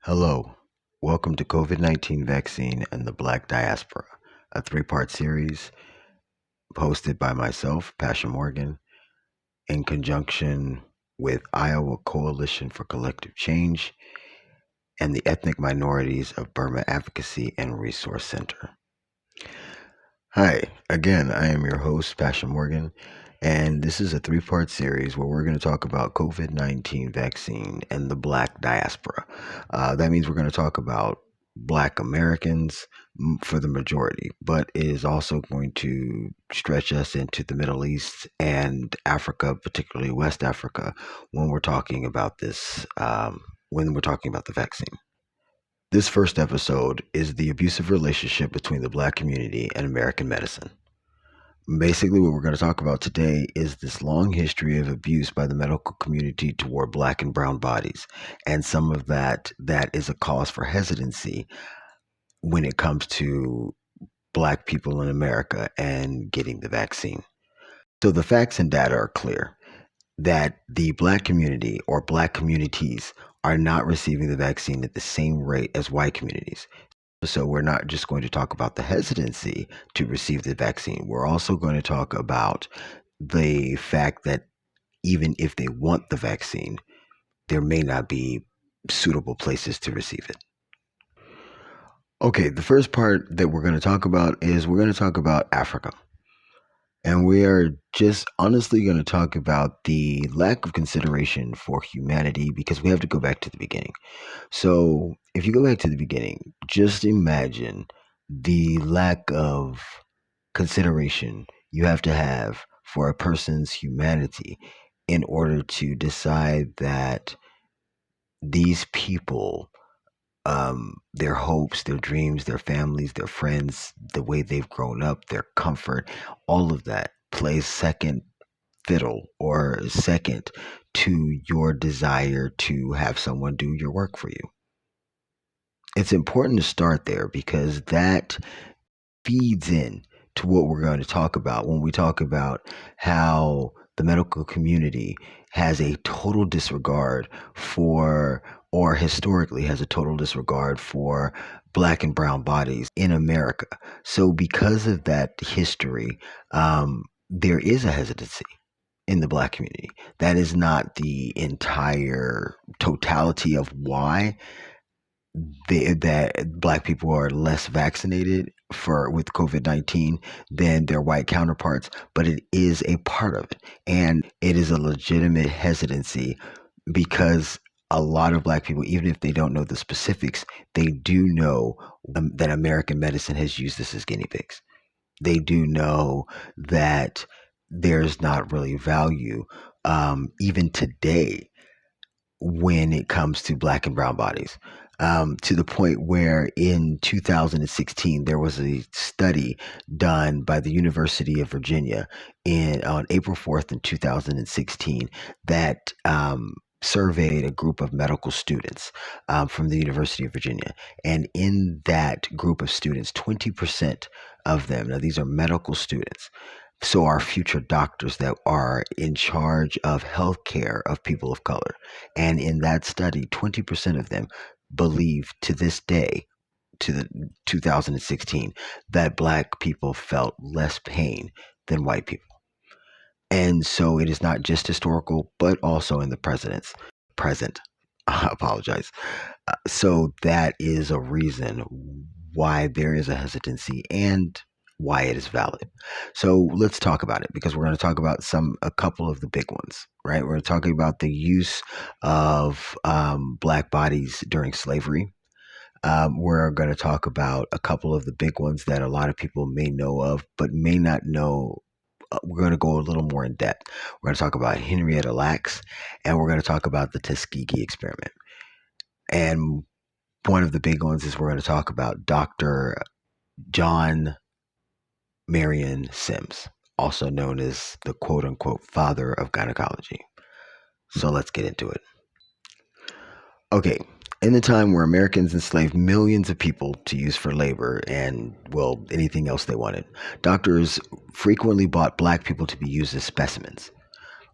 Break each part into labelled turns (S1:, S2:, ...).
S1: Hello, welcome to COVID-19 Vaccine and the Black Diaspora, a three-part series hosted by myself, Pasha Morgan, in conjunction with Iowa Coalition for Collective Change and the Ethnic Minorities of Burma Advocacy and Resource Center. Hi, again, I am your host, Pasha Morgan, and this is a three-part series where we're going to talk about COVID-19 vaccine and the Black diaspora. That means we're going to talk about Black Americans for the majority, but it is also going to stretch us into the Middle East and Africa, particularly West Africa, when we're talking about this, when we're talking about the vaccine. This first episode is the abusive relationship between the Black community and American medicine. Basically, what we're going to talk about today is this long history of abuse by the medical community toward Black and brown bodies, and some of that is a cause for hesitancy when it comes to Black people in America and getting the vaccine. So the facts and data are clear that the Black community or Black communities are not receiving the vaccine at the same rate as white communities. So we're not just going to talk about the hesitancy to receive the vaccine. We're also going to talk about the fact that even if they want the vaccine, there may not be suitable places to receive it. Okay, the first part that we're going to talk about is we're going to talk about Africa. And we are just honestly going to talk about the lack of consideration for humanity because we have to go back to the beginning. So if you go back to the beginning, just imagine the lack of consideration you have to have for a person's humanity in order to decide that these people, their hopes, their dreams, their families, their friends, the way they've grown up, their comfort, all of that plays second fiddle or second to your desire to have someone do your work for you. It's important to start there because that feeds in to what we're going to talk about when we talk about how the medical community has a total disregard for, or historically has a total disregard for, Black and brown bodies in America. So because of that history, there is a hesitancy in the Black community. That is not the entire totality of why that Black people are less vaccinated with COVID-19 than their white counterparts, but it is a part of it. And it is a legitimate hesitancy because a lot of Black people, even if they don't know the specifics, they do know that American medicine has used this as guinea pigs. They do know that there's not really value, even today, when it comes to Black and brown bodies, to the point where in 2016 there was a study done by the University of Virginia on April 4th in 2016 that surveyed a group of medical students from the University of Virginia. And in that group of students, 20% of them, now these are medical students, so our future doctors that are in charge of healthcare of people of color. And in that study, 20% of them believe to this day, to the 2016, that Black people felt less pain than white people. And so it is not just historical, but also in the present. I apologize. So that is a reason why there is a hesitancy and why it is valid. So let's talk about it because we're going to talk about a couple of the big ones, right? We're talking about the use of Black bodies during slavery. We're going to talk about a couple of the big ones that a lot of people may know of, but may not know. We're going to go a little more in depth. We're going to talk about Henrietta Lacks, and we're going to talk about the Tuskegee experiment. And one of the big ones is we're going to talk about Dr. John Marion Sims, also known as the quote unquote father of gynecology. So let's get into it. Okay, in the time where Americans enslaved millions of people to use for labor and, well, anything else they wanted, doctors frequently bought Black people to be used as specimens.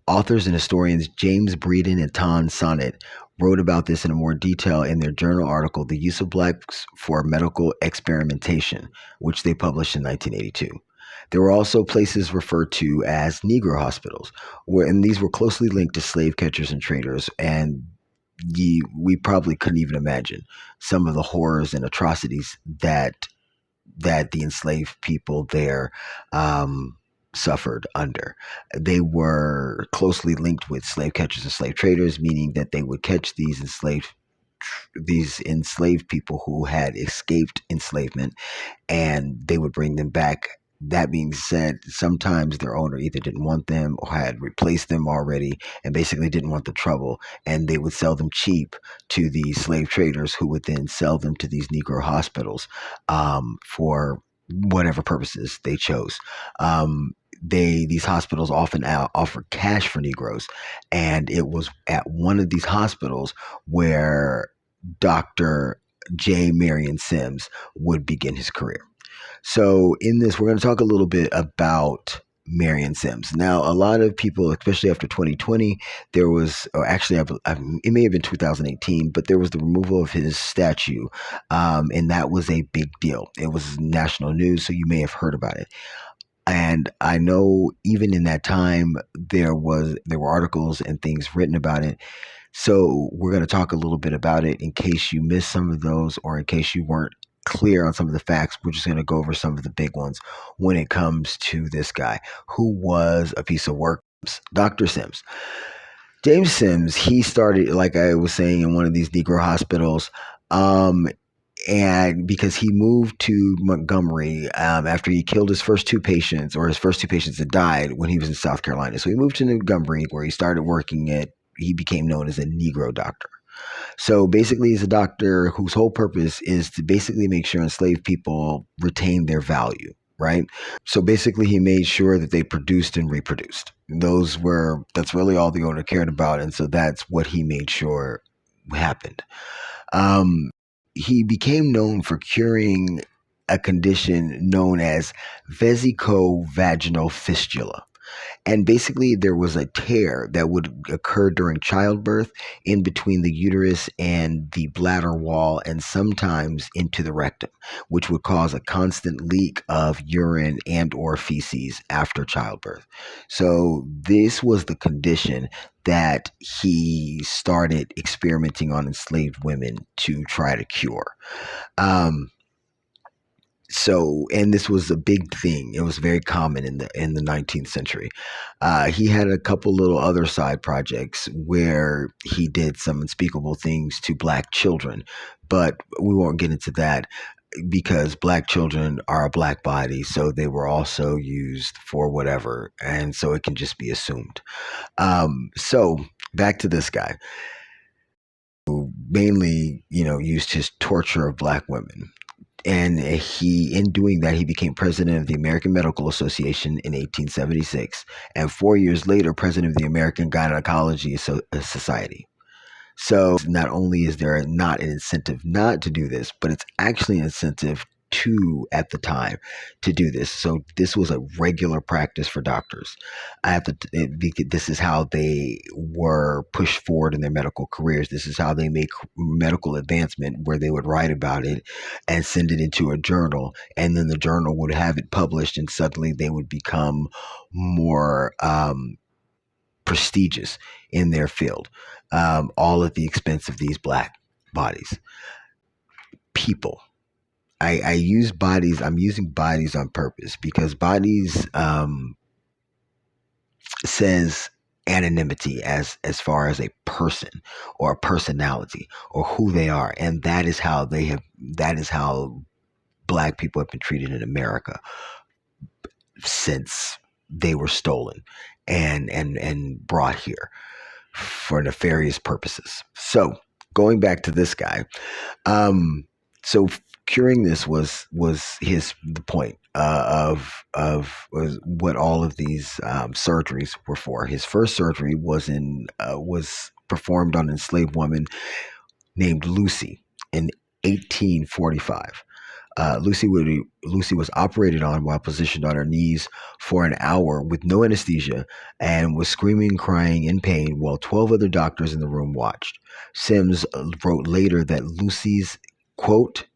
S1: Authors and historians James Breeden and Ton Sonnet wrote about this in more detail in their journal article, The Use of Blacks for Medical Experimentation, which they published in 1982. There were also places referred to as Negro hospitals, and these were closely linked to slave catchers and traders, and we probably couldn't even imagine some of the horrors and atrocities that the enslaved people there suffered under. They were closely linked with slave catchers and slave traders, meaning that they would catch these enslaved people who had escaped enslavement, and they would bring them back. That being said, sometimes their owner either didn't want them or had replaced them already and basically didn't want the trouble, and they would sell them cheap to the slave traders, who would then sell them to these Negro hospitals for whatever purposes they chose. These hospitals often offered cash for Negroes, and it was at one of these hospitals where Dr. J. Marion Sims would begin his career. So in this, we're going to talk a little bit about Marion Sims. Now, a lot of people, especially after 2020, there was, or actually, it may have been 2018, but there was the removal of his statue, and that was a big deal. It was national news, so you may have heard about it. And I know even in that time, there were articles and things written about it. So we're going to talk a little bit about it in case you missed some of those, or in case you weren't clear on some of the facts. We're just going to go over some of the big ones when it comes to this guy, who was a piece of work. Dr. Sims. James Sims, he started, like I was saying, in one of these Negro hospitals. And because he moved to Montgomery after he killed his first two patients, or his first two patients that died when he was in South Carolina. So he moved to Montgomery, where he started working he became known as a Negro doctor. So basically, he's a doctor whose whole purpose is to basically make sure enslaved people retain their value, right? So basically, he made sure that they produced and reproduced. That's really all the owner cared about. And so that's what he made sure happened. He became known for curing a condition known as vesicovaginal fistula. And basically, there was a tear that would occur during childbirth in between the uterus and the bladder wall, and sometimes into the rectum, which would cause a constant leak of urine and or feces after childbirth. So this was the condition that he started experimenting on enslaved women to try to cure. And this was a big thing. It was very common in the 19th century. He had a couple little other side projects where he did some unspeakable things to Black children, but we won't get into that because Black children are a Black body, so they were also used for whatever, and so it can just be assumed. So back to this guy, who mainly, used his torture of Black women. And in doing that, he became president of the American Medical Association in 1876, and 4 years later, president of the American Gynecology Society. So not only is there not an incentive not to do this, but it's actually an incentive at the time to do this. So this was a regular practice for doctors. This is how they were pushed forward in their medical careers. This is how they make medical advancement, where they would write about it and send it into a journal, and then the journal would have it published, and suddenly they would become more prestigious in their field, all at the expense of these Black bodies. People. I use bodies. I'm using bodies on purpose because bodies says anonymity as far as a person or a personality or who they are, and that is how Black people have been treated in America since they were stolen and brought here for nefarious purposes. So going back to this guy, so curing this was the point of what all of these surgeries were for. His first surgery was performed on an enslaved woman named Lucy in 1845. Lucy was operated on while positioned on her knees for an hour with no anesthesia and was screaming, crying in pain while 12 other doctors in the room watched. Sims wrote later that Lucy's quote,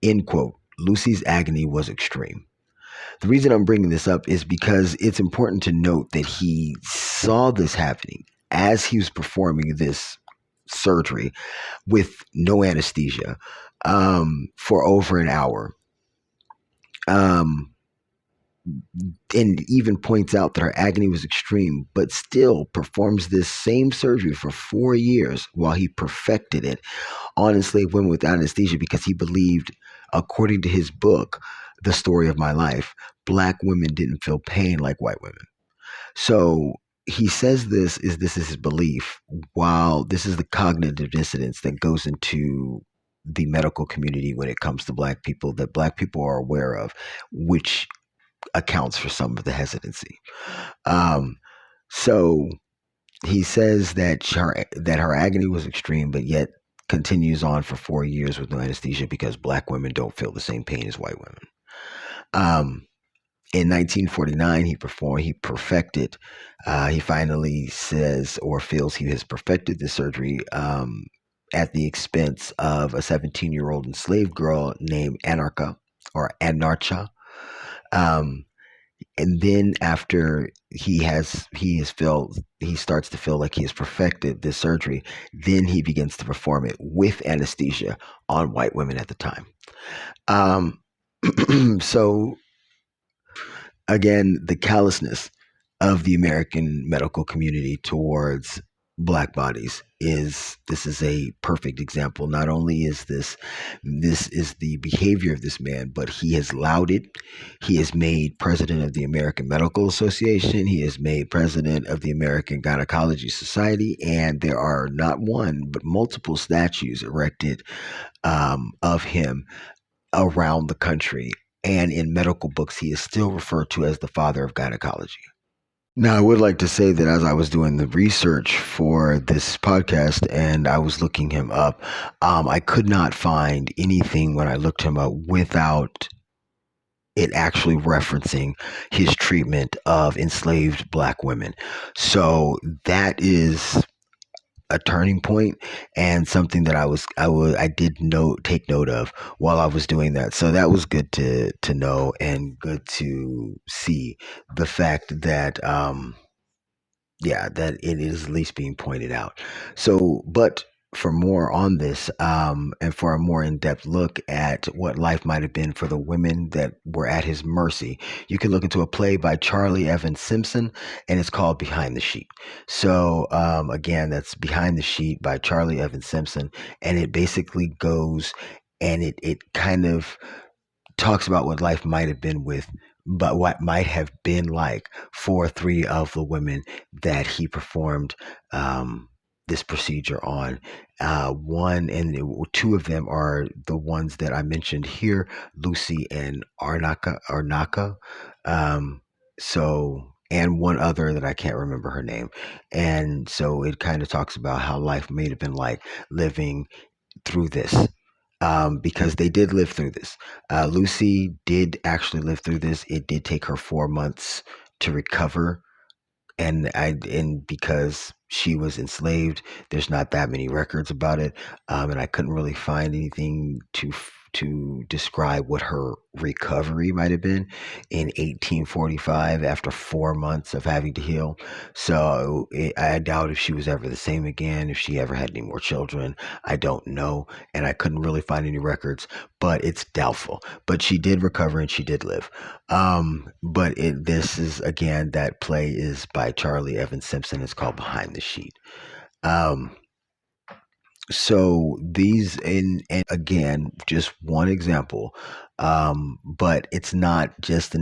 S1: end quote, Lucy's agony was extreme. The reason I'm bringing this up is because it's important to note that he saw this happening as he was performing this surgery with no anesthesia for over an hour. And even points out that her agony was extreme, but still performs this same surgery for 4 years while he perfected it on enslaved women with anesthesia because he believed, according to his book, The Story of My Life, Black women didn't feel pain like white women. So he says this is his belief, while this is the cognitive dissonance that goes into the medical community when it comes to Black people that Black people are aware of, which accounts for some of the hesitancy. So he says that her agony was extreme, but yet continues on for 4 years with no anesthesia because Black women don't feel the same pain as white women. In 1949, he perfected. He finally says or feels he has perfected the surgery at the expense of a 17-year-old enslaved girl named Anarcha. And then after he starts to feel like he has perfected this surgery, then he begins to perform it with anesthesia on white women at the time. So again, the callousness of the American medical community towards Black bodies is a perfect example. Not only is this is the behavior of this man, but he has lauded. He is made president of the American Medical Association. He is made president of the American Gynecology Society, and there are not one but multiple statues erected of him around the country. And in medical books, he is still referred to as the father of gynecology. Now, I would like to say that as I was doing the research for this podcast and I was looking him up, I could not find anything when I looked him up without it actually referencing his treatment of enslaved Black women. So that is a turning point and something that I did take note of while I was doing that. So that was good to know and good to see the fact that that it is at least being pointed out. So, but for more on this, and for a more in-depth look at what life might have been for the women that were at his mercy, you can look into a play by Charlie Evans Simpson, and it's called Behind the Sheet. So, again, that's Behind the Sheet by Charlie Evans Simpson, and it basically goes and it kind of talks about what life might have been but what might have been like for 3 of the women that he performed this procedure on. One and 2 of them are the ones that I mentioned here, Lucy and Arnaka. So, and one other that I can't remember her name. And so it kind of talks about how life may have been like living through this. Because they did live through this. Lucy did actually live through this. It did take her 4 months to recover, and because she was enslaved, there's not that many records about it, and I couldn't really find anything to describe what her recovery might have been in 1845 after 4 months of having to heal. So I doubt if she was ever the same again, if she ever had any more children. I don't know, and I couldn't really find any records, but it's doubtful. But she did recover and she did live. But this is, again, that play is by Charlie Evans Simpson. It's called Behind the Sheet. So these, and again, just one example, but it's not just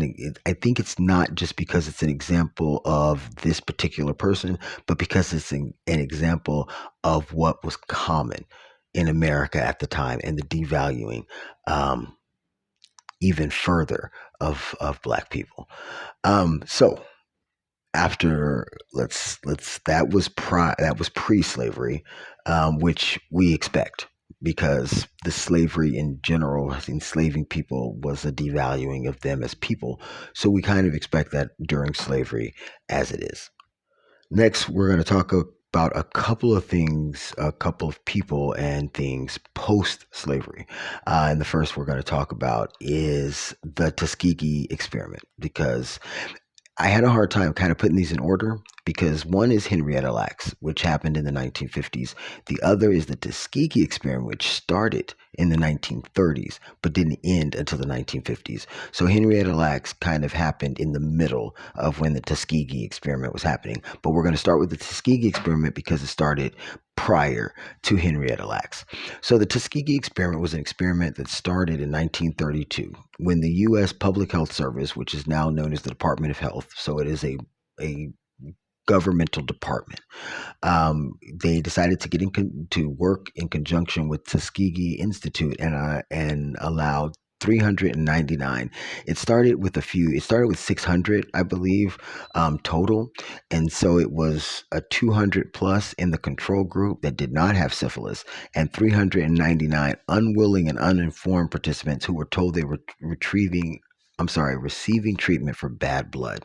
S1: I think it's not just because it's an example of this particular person, but because it's an example of what was common in America at the time and the devaluing even further of Black people. So after that was pre-slavery, which we expect. because the slavery in general, enslaving people, was a devaluing of them as people. So we kind of expect that during slavery as it is. Next, we're going to talk about a couple of things, a couple of people and things post slavery. And the first we're going to talk about is the Tuskegee experiment, because I had a hard time kind of putting these in order, because one is Henrietta Lacks, which happened in the 1950s. The other is the Tuskegee experiment, which started in the 1930s but didn't end until the 1950s. So Henrietta Lacks kind of happened in the middle of when the Tuskegee experiment was happening. But we're going to start with the Tuskegee experiment because it started prior to Henrietta Lacks. So the Tuskegee experiment was an experiment that started in 1932 when the U.S. Public Health Service, which is now known as the Department of Health, so it is a governmental department, they decided to to work in conjunction with Tuskegee Institute and allowed 399. It started with 600, I believe, total. And so it was a 200 plus in the control group that did not have syphilis, and 399 unwilling and uninformed participants who were told they were receiving treatment for bad blood.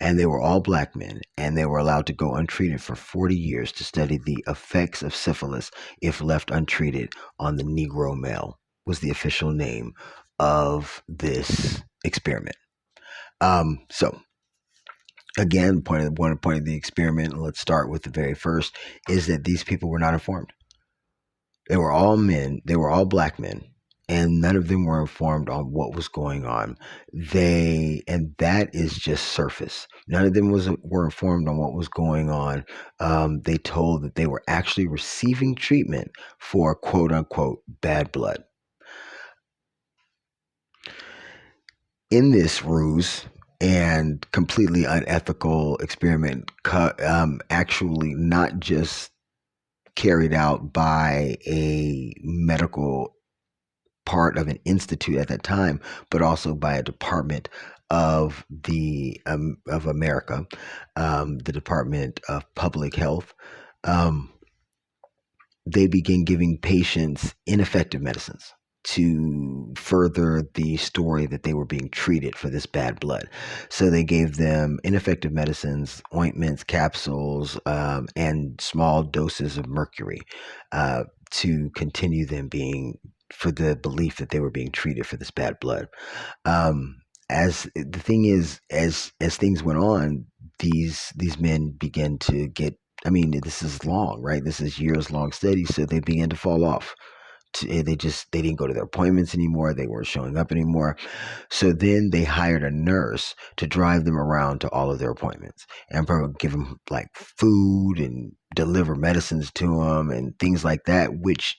S1: And they were all black men, and they were allowed to go untreated for 40 years to study the effects of syphilis if left untreated on the Negro male, was the official name of this experiment. So again, one point of the experiment, let's start with the very first, is that these people were not informed. They were all men, they were all black men, and none of them were informed on what was going on. And that is just surface. None of them were informed on what was going on. They told that they were actually receiving treatment for quote unquote bad blood. In this ruse and completely unethical experiment, actually not just carried out by a medical part of an institute at that time, but also by a department of the of America, the Department of Public Health. They began giving patients ineffective medicines to further the story that they were being treated for this bad blood. So they gave them ineffective medicines, ointments, capsules, and small doses of mercury to continue them being, for the belief that they were being treated for this bad blood. As the thing is, as things went on, these men began to get, I mean, this is long, right? This is years long study. So they began to fall off. They didn't go to their appointments anymore. They weren't showing up anymore. So then they hired a nurse to drive them around to all of their appointments and give them like food and deliver medicines to them and things like that, which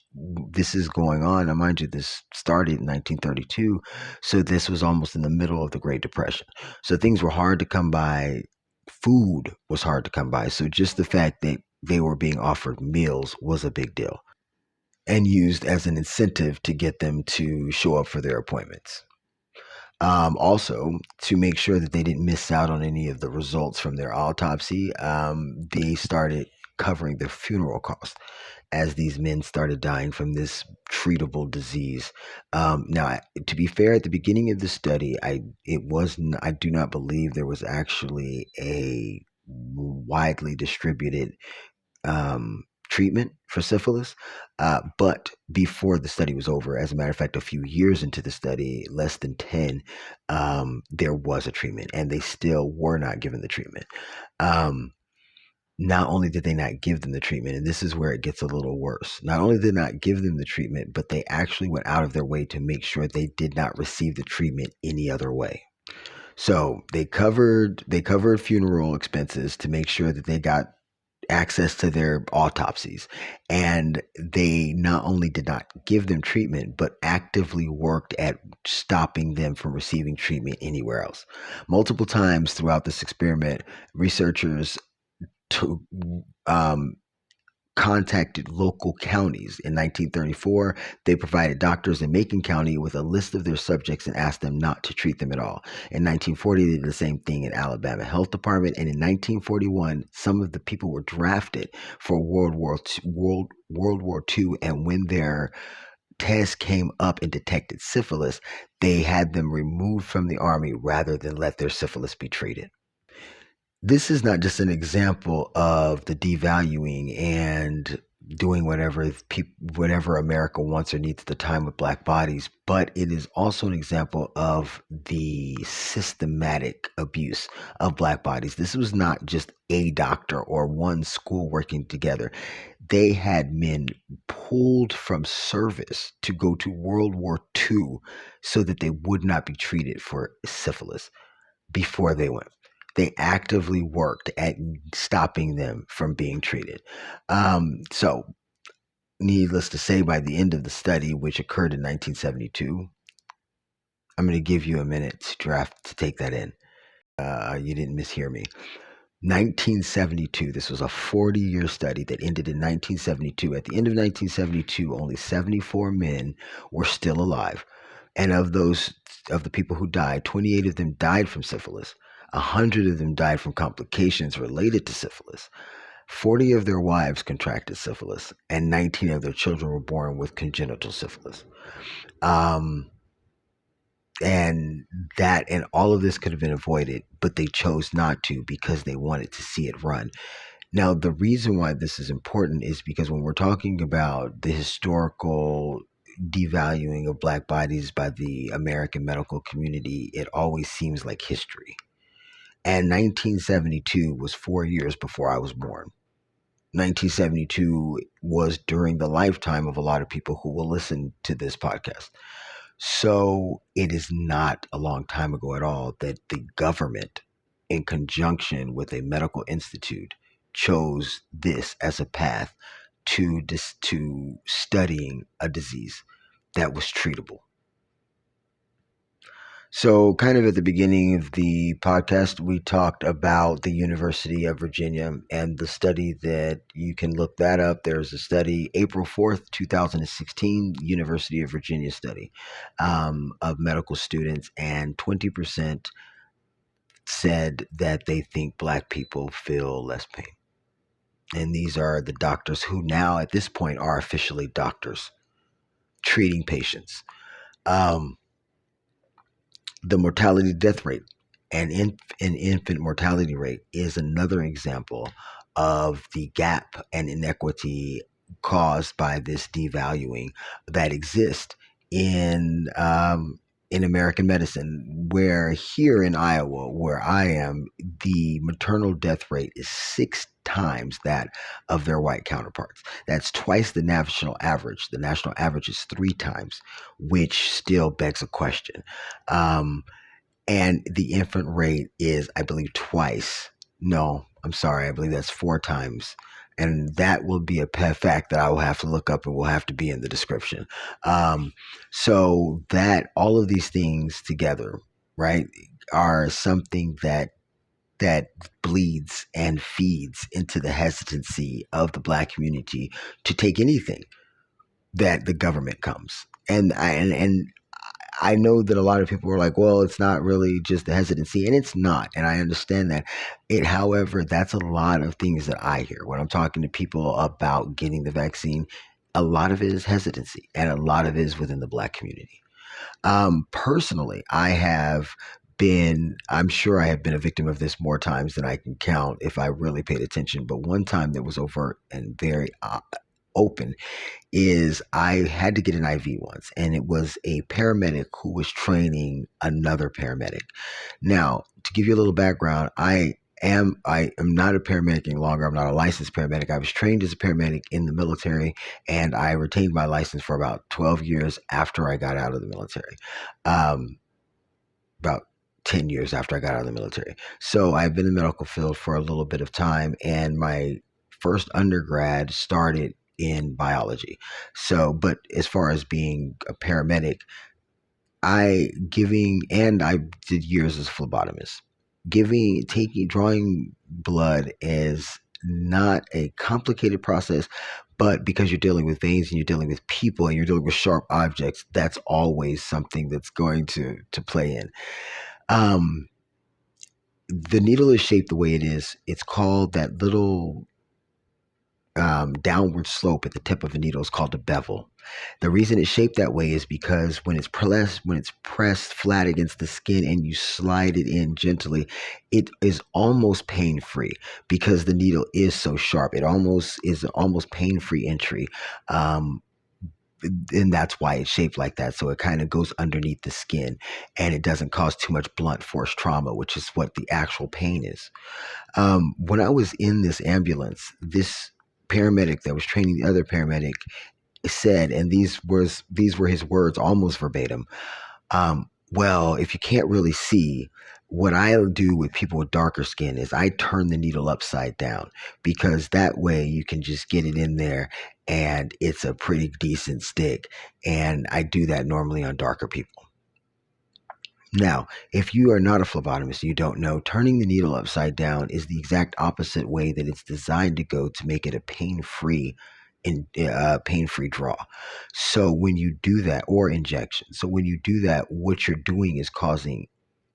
S1: this is going on. Now, mind you, this started in 1932. So this was almost in the middle of the Great Depression. So things were hard to come by. Food was hard to come by. So just the fact that they were being offered meals was a big deal, and used as an incentive to get them to show up for their appointments. Also, to make sure that they didn't miss out on any of the results from their autopsy, they started covering their funeral costs as these men started dying from this treatable disease. Now, to be fair, at the beginning of the study, I do not believe there was actually a widely distributed treatment for syphilis. But before the study was over, as a matter of fact, a few years into the study, less than 10, there was a treatment, and they still were not given the treatment. Not only did they not give them the treatment, and this is where it gets a little worse, not only did they not give them the treatment, but they actually went out of their way to make sure they did not receive the treatment any other way. So they covered funeral expenses to make sure that they got access to their autopsies, and they not only did not give them treatment, but actively worked at stopping them from receiving treatment anywhere else. Multiple times throughout this experiment, researchers contacted local counties. In 1934, they provided doctors in Macon County with a list of their subjects and asked them not to treat them at all. In 1940, they did the same thing in Alabama Health Department. And in 1941, some of the people were drafted for World War II. And when their test came up and detected syphilis, they had them removed from the army rather than let their syphilis be treated. This is not just an example of the devaluing and doing whatever America wants or needs at the time with Black bodies, but it is also an example of the systematic abuse of Black bodies. This was not just a doctor or one school working together. They had men pulled from service to go to World War II so that they would not be treated for syphilis before they went. They actively worked at stopping them from being treated. So, needless to say, by the end of the study, which occurred in 1972, I'm going to give you a minute to take that in. You didn't mishear me. 1972, this was a 40-year study that ended in 1972. At the end of 1972, only 74 men were still alive. And of the people who died, 28 of them died from syphilis. 100 of them died from complications related to syphilis. 40 of their wives contracted syphilis, and 19 of their children were born with congenital syphilis. And all of this could have been avoided, but they chose not to because they wanted to see it run. Now, the reason why this is important is because when we're talking about the historical devaluing of Black bodies by the American medical community, it always seems like history. And 1972 was 4 years before I was born. 1972 was during the lifetime of a lot of people who will listen to this podcast. So it is not a long time ago at all that the government, in conjunction with a medical institute, chose this as a path to studying a disease that was treatable. So kind of at the beginning of the podcast, we talked about the University of Virginia and the study that you can look that up. There's a study, April 4th, 2016, University of Virginia study of medical students, and 20% said that they think Black people feel less pain. And these are the doctors who now at this point are officially doctors treating patients. The mortality death rate and infant mortality rate is another example of the gap and inequity caused by this devaluing that exists in American medicine, where here in Iowa, where I am, the maternal death rate is 6 times that of their white counterparts. That's twice the national average. The national average is 3 times, which still begs a question. And the infant rate is, I believe, twice. No, I'm sorry. I believe that's 4 times. And that will be a fact that I will have to look up and will have to be in the description. So that all of these things together, right, are something that bleeds and feeds into the hesitancy of the Black community to take anything that the government comes. And I know that a lot of people are like, well, it's not really just the hesitancy, and it's not. And I understand that. However, that's a lot of things that I hear when I'm talking to people about getting the vaccine. A lot of it is hesitancy, and a lot of it is within the Black community. Personally, I'm sure I have been a victim of this more times than I can count if I really paid attention. But one time that was overt and very open is I had to get an IV once, and it was a paramedic who was training another paramedic. Now, to give you a little background, I am not a paramedic any longer. I'm not a licensed paramedic. I was trained as a paramedic in the military, and I retained my license for about 12 years after I got out of the military. About 10 years after I got out of the military. So I've been in the medical field for a little bit of time, and my first undergrad started in biology. So, but as far as being a paramedic, I did years as a phlebotomist. Drawing blood is not a complicated process, but because you're dealing with veins and you're dealing with people and you're dealing with sharp objects, that's always something that's going to play in. The needle is shaped the way it is. It's called that little downward slope at the tip of the needle is called a bevel. The reason it's shaped that way is because when it's pressed flat against the skin and you slide it in gently, it is almost pain-free because the needle is so sharp. It almost is an almost pain-free entry. Um, and that's why it's shaped like that. So it kind of goes underneath the skin and it doesn't cause too much blunt force trauma, which is what the actual pain is. When I was in this ambulance, this paramedic that was training the other paramedic said, and these were his words almost verbatim. Well, if you can't really see, what I do with people with darker skin is I turn the needle upside down because that way you can just get it in there and it's a pretty decent stick. And I do that normally on darker people. Now, if you are not a phlebotomist, you don't know, turning the needle upside down is the exact opposite way that it's designed to go to make it a pain-free draw. So when you do that, or injection, so when you do that, what you're doing is causing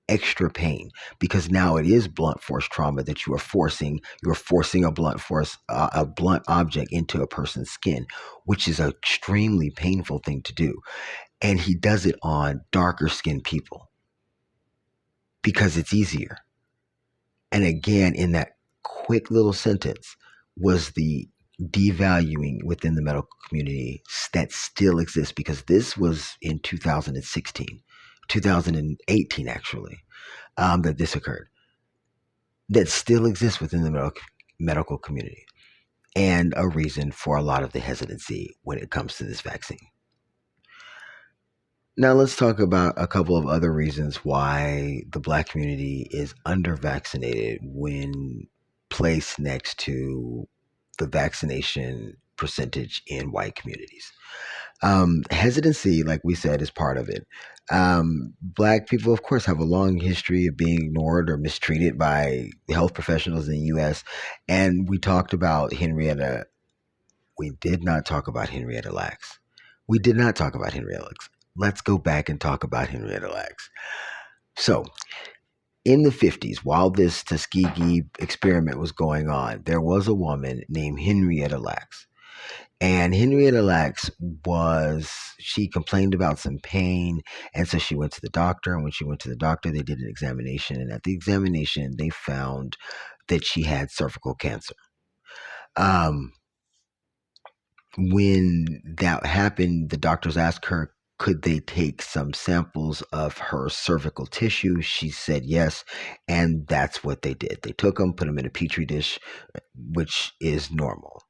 S1: extra pain because now it is blunt force trauma that you're forcing a blunt object into a person's skin, which is an extremely painful thing to do. And he does it on darker skinned people because it's easier. And again, in that quick little sentence was the devaluing within the medical community that still exists because this was in 2016, 2018 actually, that this occurred, that still exists within the medical community, and a reason for a lot of the hesitancy when it comes to this vaccine. Now let's talk about a couple of other reasons why the Black community is under-vaccinated when placed next to the vaccination percentage in white communities. Hesitancy, like we said, is part of it. Black people, of course, have a long history of being ignored or mistreated by health professionals in the U.S. And we talked about Henrietta. We did not talk about Henrietta Lacks. We did not talk about Henrietta Lacks. Let's go back and talk about Henrietta Lacks. So, in the 50s, while this Tuskegee experiment was going on, there was a woman named Henrietta Lacks. And Henrietta Lacks she complained about some pain. And so she went to the doctor. And when she went to the doctor, they did an examination. And at the examination, they found that she had cervical cancer. When that happened, the doctors asked her, could they take some samples of her cervical tissue? She said yes, and that's what they did. They took them, put them in a petri dish, which is normal.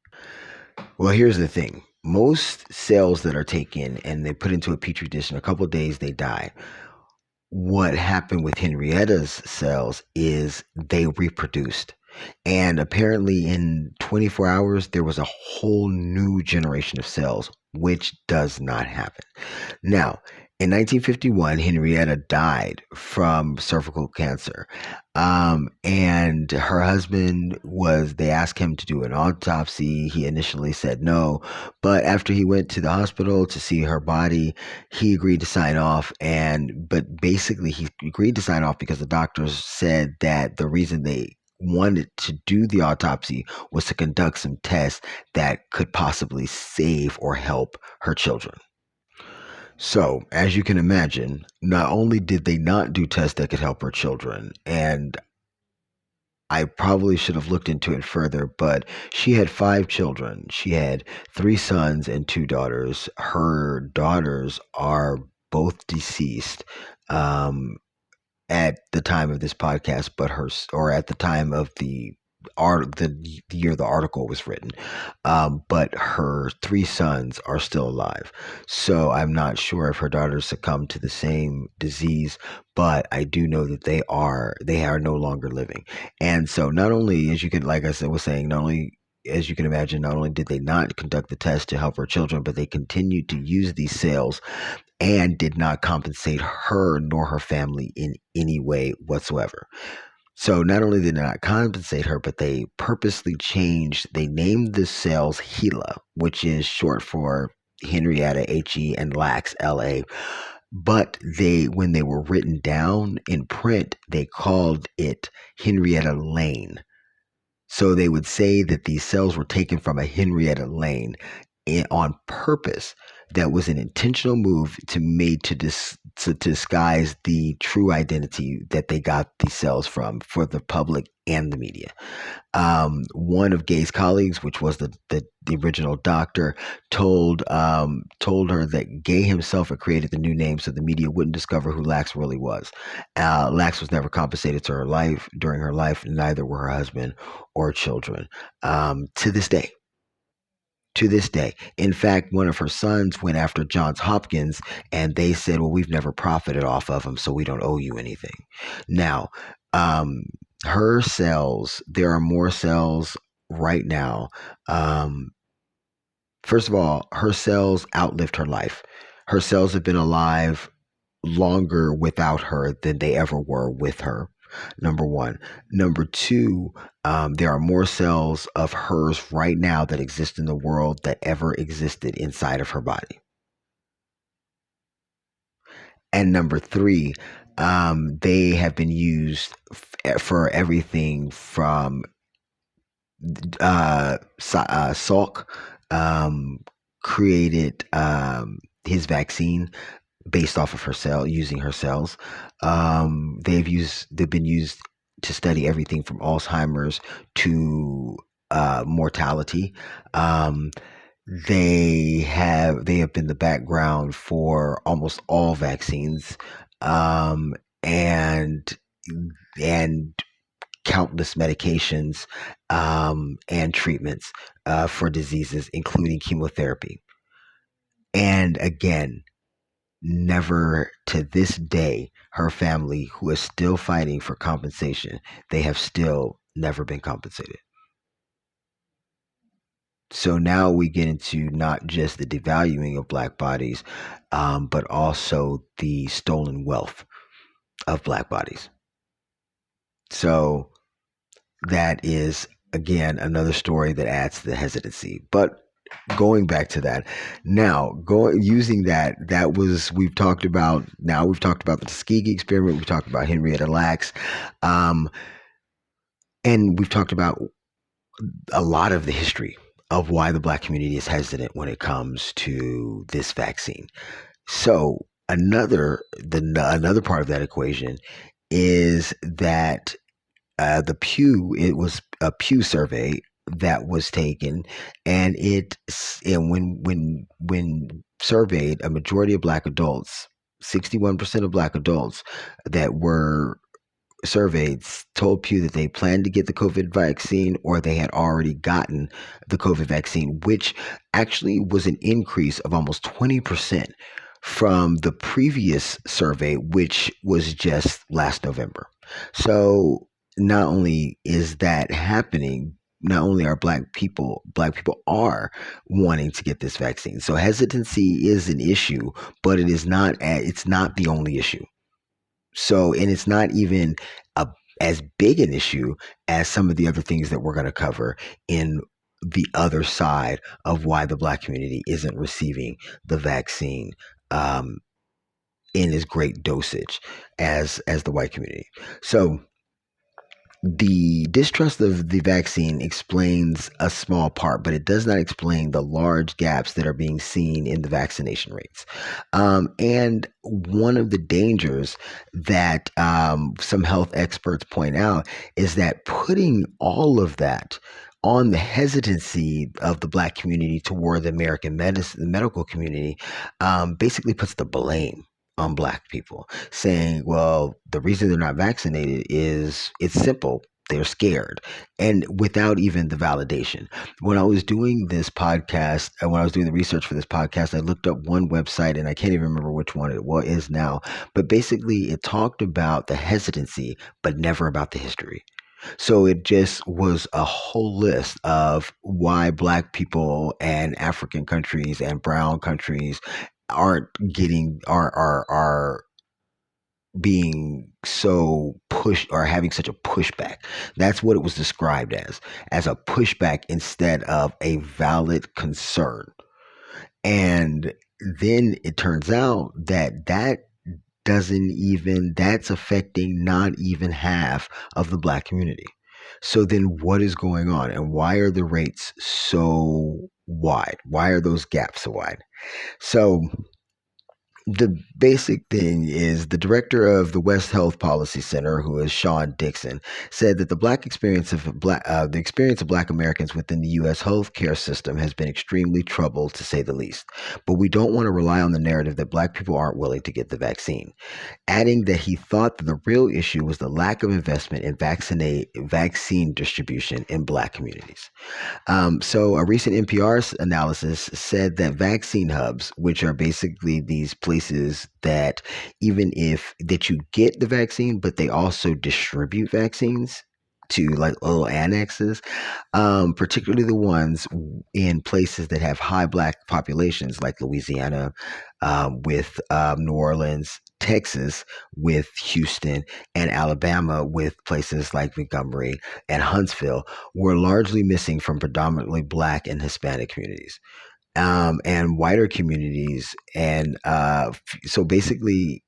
S1: Well, here's the thing. Most cells that are taken and they put into a petri dish in a couple of days, they die. What happened with Henrietta's cells is they reproduced. And apparently in 24 hours, there was a whole new generation of cells, which does not happen. Now, in 1951, Henrietta died from cervical cancer. And her husband they asked him to do an autopsy. He initially said no, but after he went to the hospital to see her body, he agreed to sign off. But basically he agreed to sign off because the doctors said that the reason they wanted to do the autopsy was to conduct some tests that could possibly save or help her children. So, as you can imagine, not only did they not do tests that could help her children, and I probably should have looked into it further, but she had 5 children. She had 3 sons and 2 daughters. Her daughters are both deceased. At the time of this podcast, or at the time of the year the article was written, but her 3 sons are still alive. So I'm not sure if her daughters succumbed to the same disease, but I do know that they are no longer living. And so not only, as you can, like I said, was saying, not only as you can imagine, not only did they not conduct the test to help her children, but they continued to use these cells and did not compensate her nor her family in any way whatsoever. So not only did they not compensate her, but they purposely changed, they named the cells HeLa, which is short for Henrietta, H-E, and Lax, L-A. But when they were written down in print, they called it Henrietta Lane. So they would say that these cells were taken from a Henrietta Lane on purpose. That was an intentional move to disguise the true identity that they got these cells from for the public and the media. One of Gay's colleagues, which was the original doctor, told her that Gay himself had created the new name so the media wouldn't discover who Lax really was. Lax was never compensated to her life during her life, neither were her husband or children. To this day. To this day. In fact, one of her sons went after Johns Hopkins and they said, well, we've never profited off of him, so we don't owe you anything. Now, her cells, there are more cells right now. First of all, her cells outlived her life. Her cells have been alive longer without her than they ever were with her. Number one. Number two, there are more cells of hers right now that exist in the world that ever existed inside of her body. And number three, they have been used for everything from Salk created his vaccine based off of her cell, using her cells. They've been used to study everything from Alzheimer's to mortality. They have been the background for almost all vaccines, and and countless medications and treatments for diseases, including chemotherapy. And again, never to this day, her family, who is still fighting for compensation, they have still never been compensated. So now we get into not just the devaluing of Black bodies, but also the stolen wealth of Black bodies. So that is, again, another story that adds to the hesitancy. But going back to that, using that was, we've talked about the Tuskegee experiment, we've talked about Henrietta Lacks, and we've talked about a lot of the history of why the Black community is hesitant when it comes to this vaccine. So another part of that equation is that it was a Pew survey that was taken, and when surveyed, a majority of Black adults, 61% of Black adults that were surveyed told Pew that they planned to get the COVID vaccine or they had already gotten the COVID vaccine, which actually was an increase of almost 20% from the previous survey, which was just last November. So not only is that happening, not only are Black people are wanting to get this vaccine. So hesitancy is an issue, but it's not the only issue. So, and it's not even as big an issue as some of the other things that we're going to cover in the other side of why the Black community isn't receiving the vaccine in as great dosage as the white community. So the distrust of the vaccine explains a small part, but it does not explain the large gaps that are being seen in the vaccination rates. And one of the dangers that some health experts point out is that putting all of that on the hesitancy of the Black community toward the American medicine, the medical community, basically puts the blame on Black people, saying, well, the reason they're not vaccinated is it's simple. They're scared, and without even the validation. When I was doing this podcast, and when I was doing the research for this podcast, I looked up one website, and I can't even remember which one it is now, but basically it talked about the hesitancy, but never about the history. So it just was a whole list of why Black people and African countries and brown countries aren't getting are being so pushed or having such a pushback. That's what it was described as a pushback instead of a valid concern. And then it turns out that that's affecting not even half of the Black community. So then what is going on, and why are the rates so wide? Why are those gaps so wide? So the basic thing is the director of the West Health Policy Center, who is Sean Dixon, said that the experience of Black Americans within the U.S. healthcare system has been extremely troubled, to say the least. But we don't want to rely on the narrative that Black people aren't willing to get the vaccine, adding that he thought that the real issue was the lack of investment in vaccine distribution in Black communities. So a recent analysis said that vaccine hubs, which are basically these places that that you get the vaccine, but they also distribute vaccines to like little annexes, particularly the ones in places that have high Black populations, like Louisiana, with New Orleans, Texas with Houston, and Alabama with places like Montgomery and Huntsville, were largely missing from predominantly Black and Hispanic communities, and whiter communities. And so basically,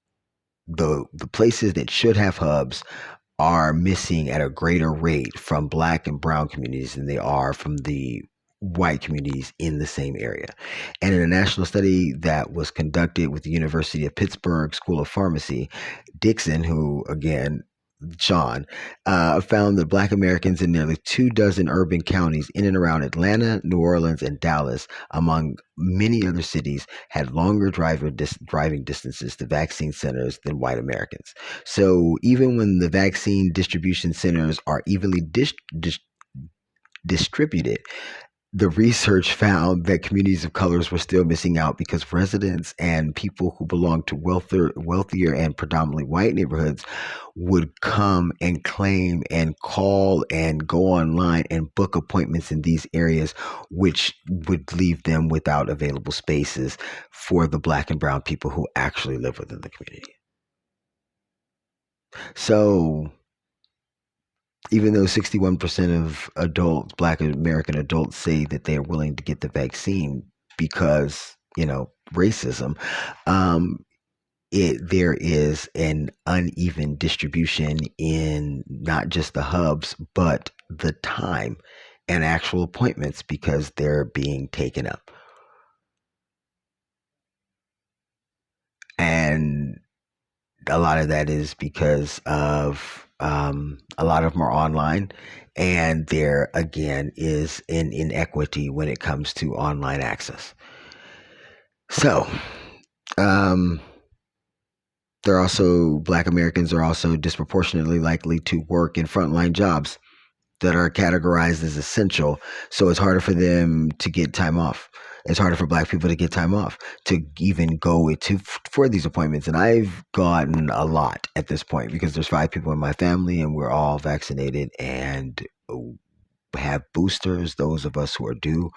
S1: the places that should have hubs are missing at a greater rate from Black and brown communities than they are from the white communities in the same area. And in a national study that was conducted with the University of Pittsburgh School of Pharmacy, Dixon, who again, Sean, found that Black Americans in nearly 24 urban counties in and around Atlanta, New Orleans, and Dallas, among many other cities, had longer driving distances to vaccine centers than white Americans. So even when the vaccine distribution centers are evenly distributed, the research found that communities of colors were still missing out because residents and people who belong to wealthier and predominantly white neighborhoods would come and claim and call and go online and book appointments in these areas, which would leave them without available spaces for the Black and brown people who actually live within the community. So even though 61% of Black American adults say that they are willing to get the vaccine because, racism, there is an uneven distribution in not just the hubs, but the time and actual appointments because they're being taken up. And a lot of that is because of a lot of them are online, and there again is an inequity when it comes to online access. So Black Americans are also disproportionately likely to work in frontline jobs that are categorized as essential. So it's harder for them to get time off. It's harder for Black people to get time off to even go for these appointments. And I've gotten a lot at this point because there's 5 people in my family and we're all vaccinated and have boosters, those of us who are due.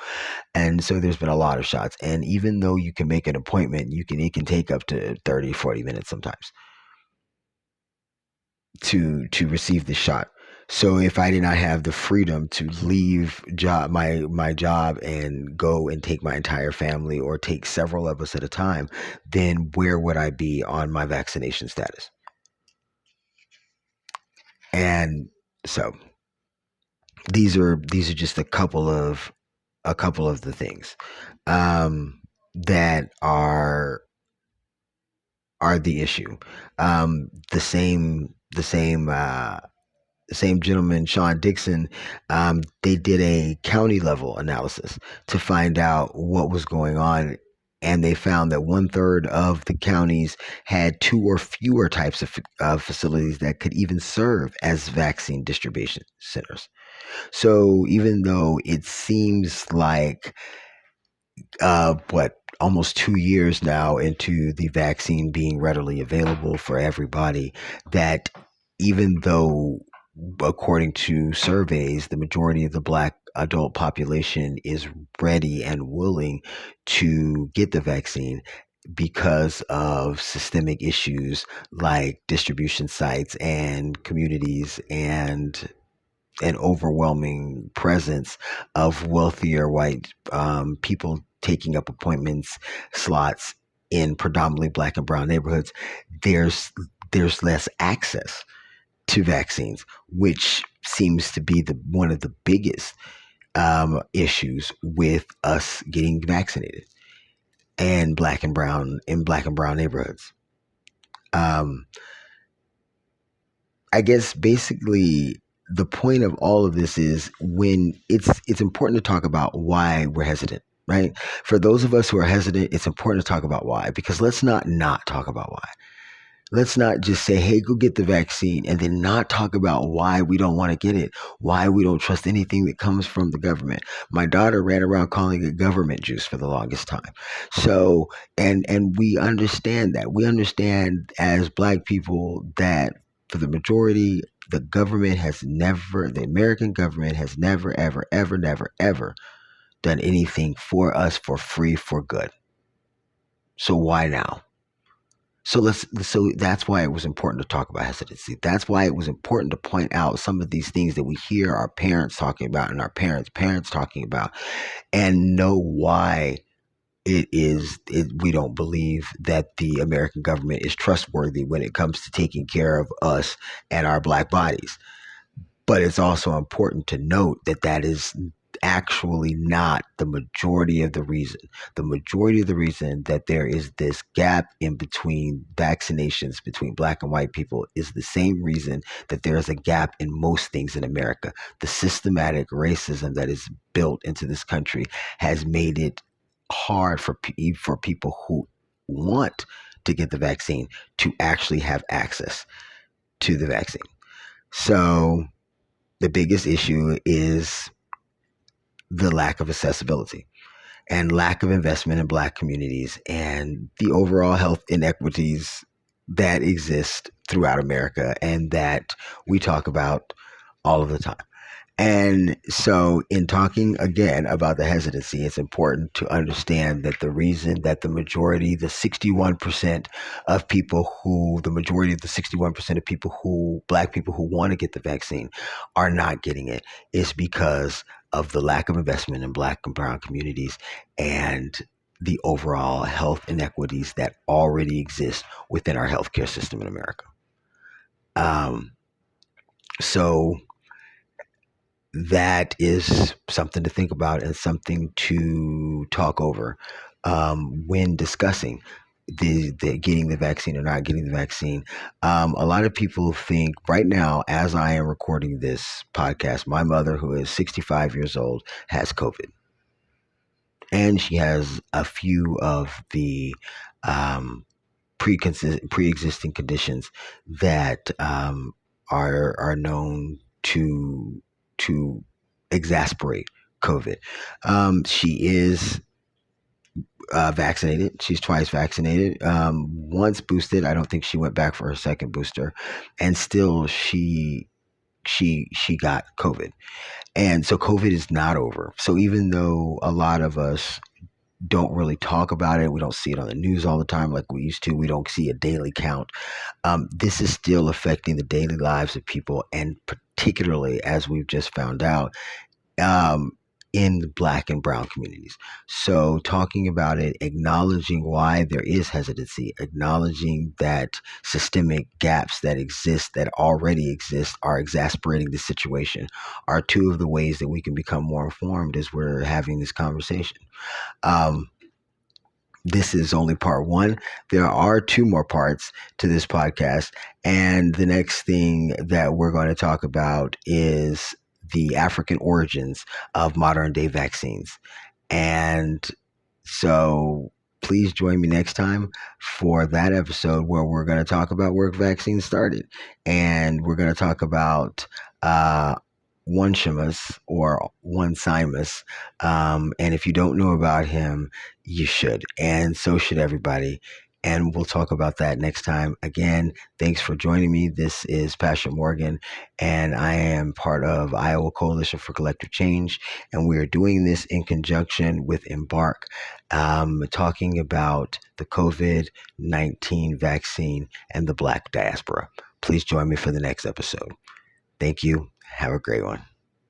S1: And so there's been a lot of shots. And even though you can make an appointment, it can take up to 30, 40 minutes sometimes to receive the shot. So if I did not have the freedom to leave my job and go and take my entire family or take several of us at a time, then where would I be on my vaccination status? And so these are just a couple of the things that are the issue. The same gentleman, Sean Dixon, they did a county level analysis to find out what was going on. And they found that 1/3 of the counties had 2 or fewer types of facilities that could even serve as vaccine distribution centers. So even though it seems like almost 2 years now into the vaccine being readily available for everybody, that even though, according to surveys, the majority of the Black adult population is ready and willing to get the vaccine, because of systemic issues like distribution sites and communities and an overwhelming presence of wealthier white people taking up appointments slots in predominantly black and brown neighborhoods, there's less access to vaccines, which seems to be the one of the biggest issues with us getting vaccinated and black and brown neighborhoods. Um, I guess basically the point of all of this is when it's important to talk about why we're hesitant, right? For those of us who are hesitant, it's important to talk about why, because let's not talk about why. Let's not just say, hey, go get the vaccine and then not talk about why we don't want to get it, why we don't trust anything that comes from the government. My daughter ran around calling it government juice for the longest time. So, and we understand that. We understand as black people that for the majority, the American government has never, ever, ever, never, ever done anything for us for free, for good. So why now? So that's why it was important to talk about hesitancy. That's why it was important to point out some of these things that we hear our parents talking about and our parents talking about, and know why we don't believe that the American government is trustworthy when it comes to taking care of us and our black bodies. But it's also important to note that that is actually not the majority of the reason. The majority of the reason that there is this gap in between vaccinations between black and white people is the same reason that there is a gap in most things in America. The systematic racism that is built into this country has made it hard for people who want to get the vaccine to actually have access to the vaccine. So the biggest issue is the lack of accessibility and lack of investment in black communities and the overall health inequities that exist throughout America and that we talk about all of the time. And so, in talking again about the hesitancy, it's important to understand that the reason that the majority, the 61% of people who, the majority of the 61% of people who, black people who want to get the vaccine are not getting it is because of the lack of investment in black and brown communities and the overall health inequities that already exist within our healthcare system in America. Um, so, that is something to think about and something to talk over when discussing the getting the vaccine or not getting the vaccine. A lot of people think right now, as I am recording this podcast, my mother, who is 65 years old, has COVID. And she has a few of the pre-existing conditions that are known to exasperate COVID. She is vaccinated. She's twice vaccinated. Once boosted. I don't think she went back for her second booster, and still she got COVID. And so COVID is not over. So even though a lot of us don't really talk about it, we don't see it on the news all the time like we used to, we don't see a daily count, this is still affecting the daily lives of people, and particularly, as we've just found out, in the black and brown communities. So talking about it, acknowledging why there is hesitancy, acknowledging that systemic gaps that exist, that already exist, are exasperating the situation, are two of the ways that we can become more informed as we're having this conversation. This is only part one. There are two more parts to this podcast. And the next thing that we're going to talk about is the African origins of modern day vaccines. And so please join me next time for that episode where we're going to talk about where vaccines started. And we're going to talk about one Shamus or one Simus. And if you don't know about him, you should. And so should everybody. And we'll talk about that next time. Again, thanks for joining me. This is Pastor Morgan, and I am part of Iowa Coalition for Collective Change. And we are doing this in conjunction with Embark, talking about the COVID-19 vaccine and the Black diaspora. Please join me for the next episode. Thank you. Have a great one.